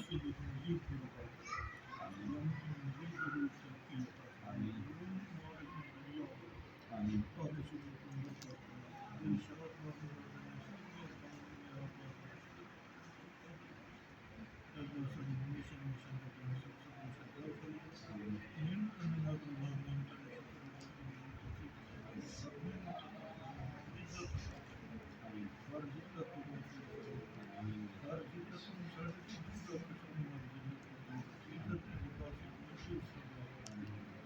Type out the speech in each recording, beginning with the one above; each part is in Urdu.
مزید مزید کی عطا فرما، مزید قبول کی عطا فرما، مالک دنیا آمین پہلے سے بالکل برکت فرما، دل شاد باقی رہنا، سب کے اللہ سب ہمیشہ ہمیشہ رکھنا، سب سے ہمیشہ دعا فرما، نعمت نعمت اللہ نعمت شکر اللہ توفیق نعمت عطا فرما، عزت عطا فرما، ہر ذلت کو محفوظ فرما، ہر ذلت کو مساعد کی دور رکھ فرما، ہر ذلت کو دور رکھ، عزت حفاظت محفوظ فرما،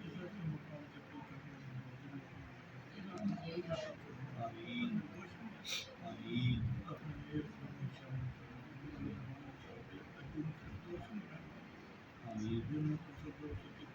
عزت مقام سے پوچھا فرما، ذلت کی عزت نزول عطا فرما، اپنے گوش میں اپنے ایک فرما شامل فرما، ہمارے تمام صاحب جنت الفردوس میں رہنا، جنت الفردوس